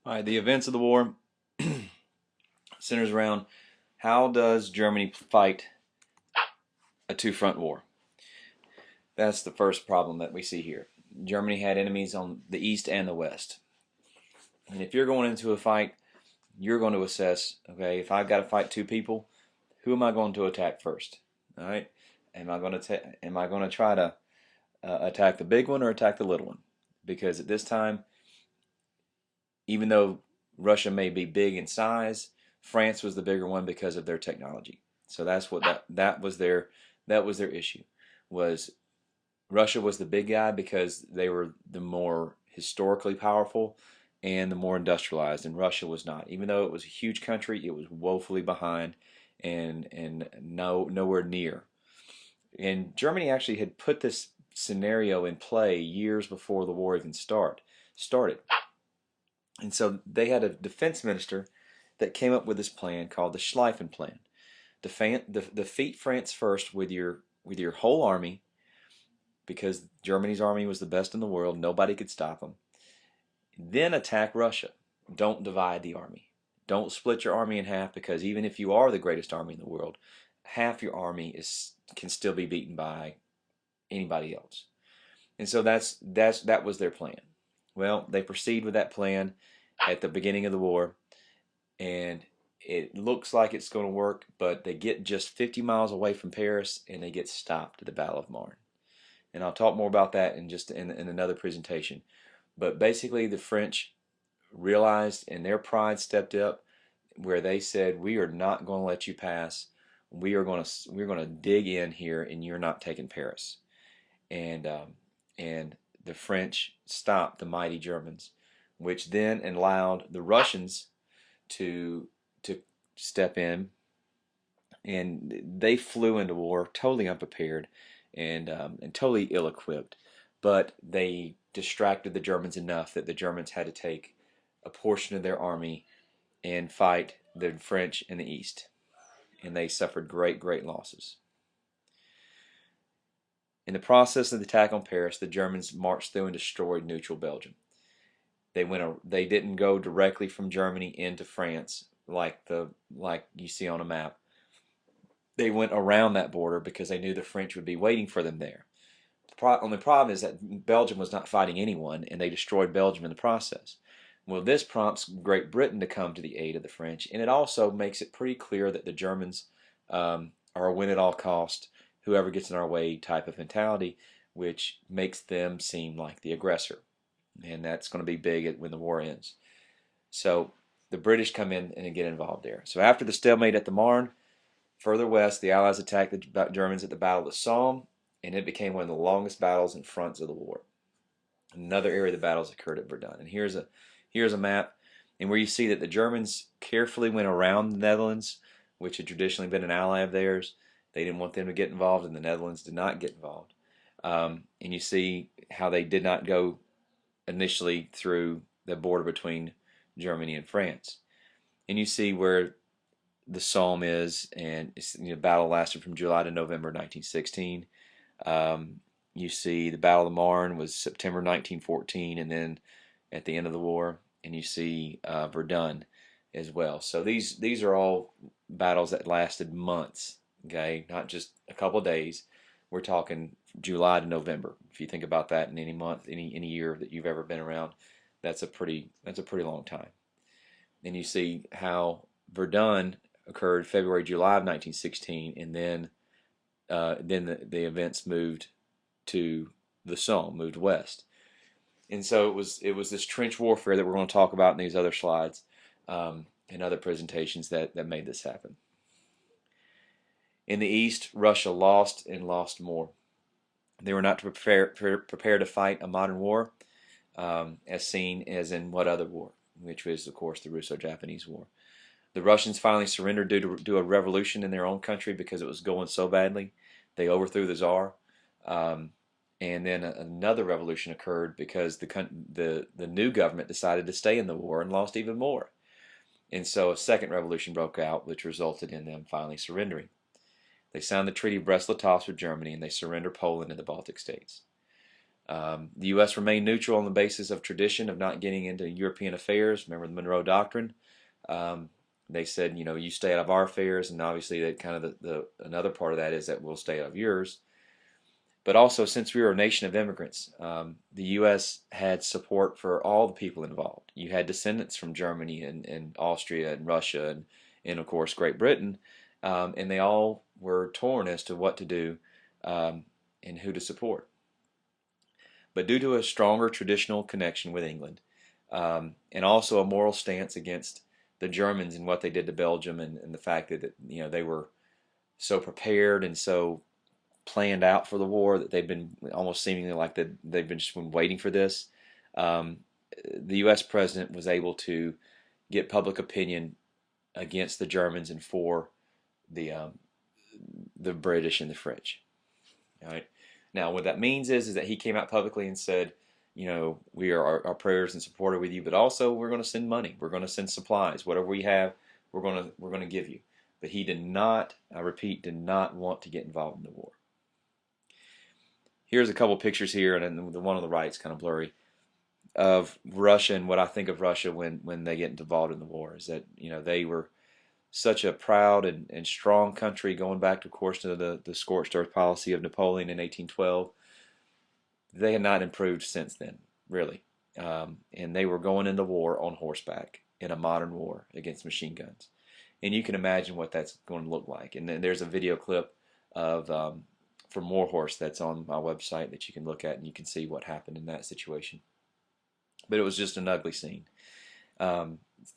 All right, the events of the war centers around how does Germany fight a two-front war? That's the first problem that we see here. Germany had enemies on the east and the west. And if you're going into a fight, you're going to assess, okay, if I've got to fight two people, who am I going to attack first? All right? Am I going to try to attack the big one or attack the little one? Because at this time, even though Russia may be big in size, France was the bigger one because of their technology. So that's what that was their issue. Was Russia was the big guy because they were the more historically powerful and the more industrialized, and Russia was not. Even though it was a huge country, it was woefully behind and nowhere near. And Germany actually had put this scenario in play years before the war even started. And so they had a defense minister that came up with this plan called the Schlieffen Plan. Defeat France first with your whole army, because Germany's army was the best in the world. Nobody could stop them. Then attack Russia. Don't divide the army. Don't split your army in half, because even if you are the greatest army in the world, half your army can still be beaten by anybody else. And so that was their plan. Well, they proceed with that plan at the beginning of the war, and it looks like it's going to work, but they get just 50 miles away from Paris and they get stopped at the Battle of Marne. And I'll talk more about that in another presentation. But basically, the French realized, and their pride stepped up, where they said, "We are not going to let you pass. We're going to dig in here, and you're not taking Paris." And the French stopped the mighty Germans, which then allowed the Russians to step in, and they flew into war totally unprepared and totally ill-equipped. But they distracted the Germans enough that the Germans had to take a portion of their army and fight the French in the east, and they suffered great, great losses. In the process of the attack on Paris, the Germans marched through and destroyed neutral Belgium. They didn't go directly from Germany into France like you see on a map. They went around that border because they knew the French would be waiting for them there. The only problem is that Belgium was not fighting anyone, and they destroyed Belgium in the process. Well, this prompts Great Britain to come to the aid of the French, and it also makes it pretty clear that the Germans are a win at all cost, whoever gets in our way type of mentality, which makes them seem like the aggressor. And that's going to be big when the war ends. So the British come in and get involved there. So after the stalemate at the Marne, further west, the Allies attacked the Germans at the Battle of the Somme, and it became one of the longest battles and fronts of the war. Another area of the battles occurred at Verdun. And here's a map, and where you see that the Germans carefully went around the Netherlands, which had traditionally been an ally of theirs. They didn't want them to get involved, and the Netherlands did not get involved. And you see how they did not go initially through the border between Germany and France. And you see where the Somme is, and battle lasted from July to November 1916. You see the Battle of the Marne was September 1914, and then at the end of the war, and you see Verdun as well. So these are all battles that lasted months, okay, not just a couple of days. We're talking July to November. If you think about that in any month, any year that you've ever been around, that's a pretty long time. And you see how Verdun occurred February, July of 1916, and then the events moved to the Somme, moved west. And so it was this trench warfare that we're going to talk about in these other slides and other presentations that made this happen. In the east, Russia lost and lost more. They were not prepared to fight a modern war, as seen as in what other war, which was, of course, the Russo-Japanese War. The Russians finally surrendered due to a revolution in their own country because it was going so badly. They overthrew the Tsar, and then another revolution occurred because the new government decided to stay in the war and lost even more. And so a second revolution broke out, which resulted in them finally surrendering. They signed the Treaty of Brest-Litovsk with Germany, and they surrendered Poland and the Baltic states. The U.S. remained neutral on the basis of tradition of not getting into European affairs. Remember the Monroe Doctrine? Um, they said, you know, you stay out of our affairs, and obviously that kind of another part of that is that we'll stay out of yours. But also, since we were a nation of immigrants, the U.S. had support for all the people involved. You had descendants from Germany and Austria and Russia and of course Great Britain, and they all were torn as to what to do and who to support. But due to a stronger traditional connection with England, and also a moral stance against the Germans and what they did to Belgium, and the fact that you know they were so prepared and so planned out for the war that they've been almost seemingly like that they've been just been waiting for this. Um, the U.S. president was able to get public opinion against the Germans and for the um, the British and the French. All right. Now, what that means is that he came out publicly and said, you know, we are our prayers and support are with you, but also we're going to send money, we're going to send supplies, whatever we have, we're going to give you. But he did not, I repeat, did not want to get involved in the war. Here's a couple pictures here, and the one on the right is kind of blurry, of Russia and what I think of Russia when they get involved in the war. Is that, you know, they were such a proud and strong country going back, of course, to the scorched earth policy of Napoleon in 1812. They had not improved since then, really. And they were going into war on horseback in a modern war against machine guns. And you can imagine what that's going to look like. And then there's a video clip of from Warhorse that's on my website that you can look at, and you can see what happened in that situation. But it was just an ugly scene.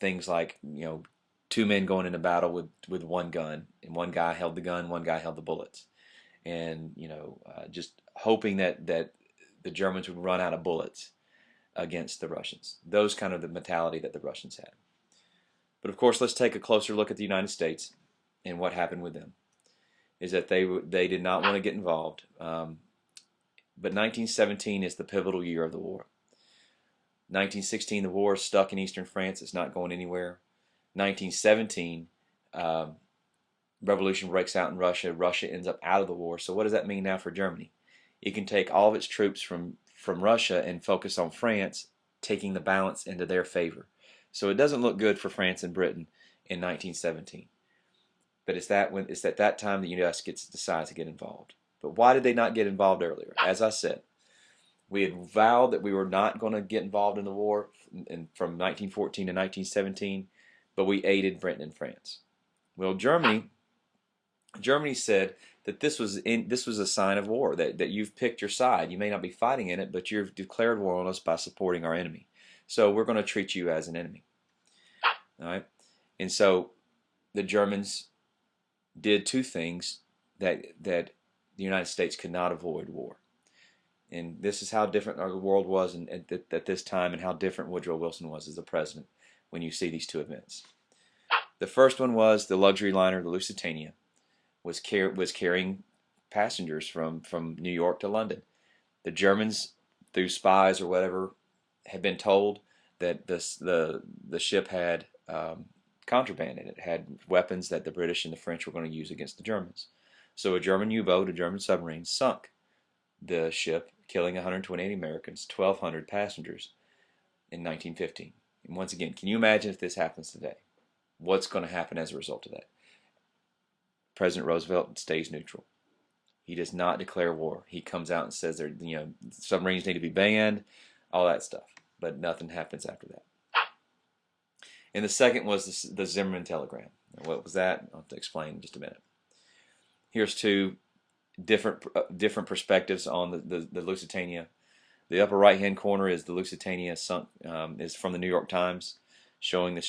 Things like, you know, two men going into battle with one gun, and one guy held the gun, one guy held the bullets, and you know, just hoping that the Germans would run out of bullets against the Russians. Those kind of the mentality that the Russians had. But of course, let's take a closer look at the United States and what happened with them. Is that they did not want to get involved. But 1917 is the pivotal year of the war. 1916, the war is stuck in eastern France. It's not going anywhere. 1917, revolution breaks out in Russia. Russia ends up out of the war. So what does that mean now for Germany? It can take all of its troops from Russia and focus on France, taking the balance into their favor. So it doesn't look good for France and Britain in 1917. But it's at that time the U.S. decides to get involved. But why did they not get involved earlier? As I said, we had vowed that we were not going to get involved in the war from 1914 to 1917, but we aided Britain and France. Well, Germany said that this was a sign of war, that you've picked your side. You may not be fighting in it, but you've declared war on us by supporting our enemy. So we're going to treat you as an enemy. All right? And so the Germans did two things that the United States could not avoid: war. And this is how different our world was at this time, and how different Woodrow Wilson was as the president when you see these two events. The first one was the luxury liner, the Lusitania, was carrying passengers from New York to London. The Germans, through spies or whatever, had been told that the ship had contraband in it. It had weapons that the British and the French were going to use against the Germans. So a German U-boat, a German submarine, sunk the ship, killing 128 Americans, 1,200 passengers in 1915. And once again, can you imagine if this happens today? What's going to happen as a result of that? President Roosevelt stays neutral. He does not declare war. He comes out and says submarines need to be banned, all that stuff. But nothing happens after that. And the second was the Zimmermann telegram. What was that? I'll have to explain in just a minute. Here's two different perspectives on the Lusitania. The upper right-hand corner is the Lusitania sunk, is from the New York Times, showing the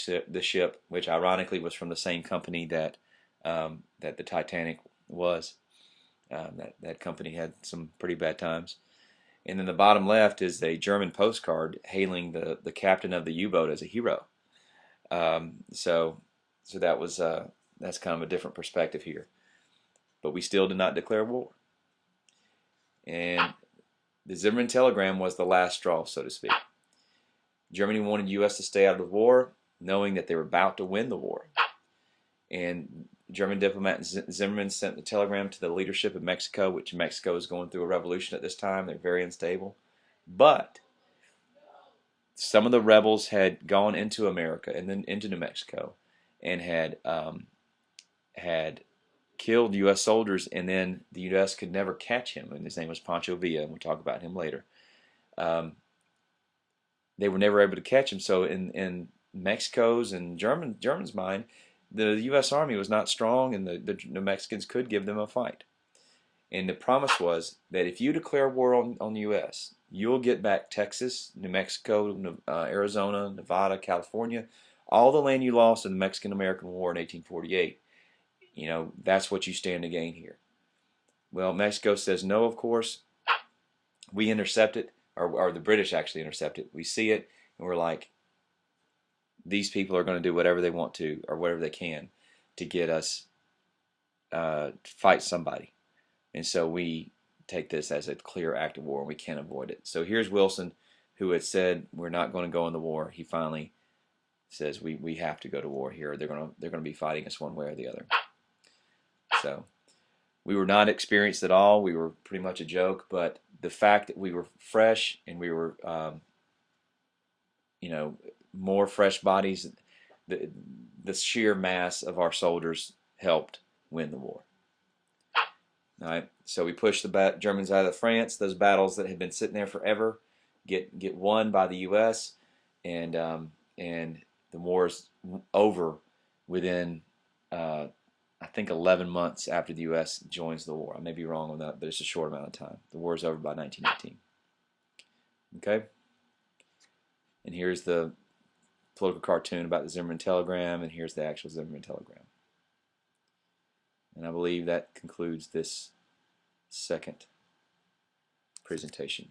ship, which ironically was from the same company that the Titanic was. That company had some pretty bad times. And then the bottom left is a German postcard hailing the captain of the U-boat as a hero. So that was that's kind of a different perspective here. But we still did not declare war. And the Zimmermann telegram was the last straw, so to speak. Germany wanted U.S. to stay out of the war, knowing that they were about to win the war. And German diplomat Zimmermann sent the telegram to the leadership of Mexico, which Mexico is going through a revolution at this time. They're very unstable. But some of the rebels had gone into America and then into New Mexico, and had killed U.S. soldiers, and then the U.S. could never catch him. And his name was Pancho Villa, and we'll talk about him later. Um, they were never able to catch him. So in Mexico's and Germans' mind, the U.S. Army was not strong, and the Mexicans could give them a fight. And the promise was that if you declare war on the U.S., you'll get back Texas, New Mexico, Arizona, Nevada, California, all the land you lost in the Mexican-American War in 1848. You know, that's what you stand to gain here. Well, Mexico says no, of course. We intercept it, or the British actually intercept it. We see it, and we're like, these people are going to do whatever they want to, or whatever they can, to get us fight somebody. And so we take this as a clear act of war, and we can't avoid it. So here's Wilson, who had said we're not going to go in the war. He finally says we have to go to war here. They're going to be fighting us one way or the other. So we were not experienced at all. We were pretty much a joke. But the fact that we were fresh and we were, you know, more fresh bodies, the sheer mass of our soldiers helped win the war. All right, so we pushed the Germans out of France. Those battles that had been sitting there forever get won by the U.S. And the war's over within I think 11 months after the U.S. joins the war. I may be wrong on that, but it's a short amount of time. The war is over by 1918. Okay, and here's the political cartoon about the Zimmerman telegram, and here's the actual Zimmerman telegram. And I believe that concludes this second presentation.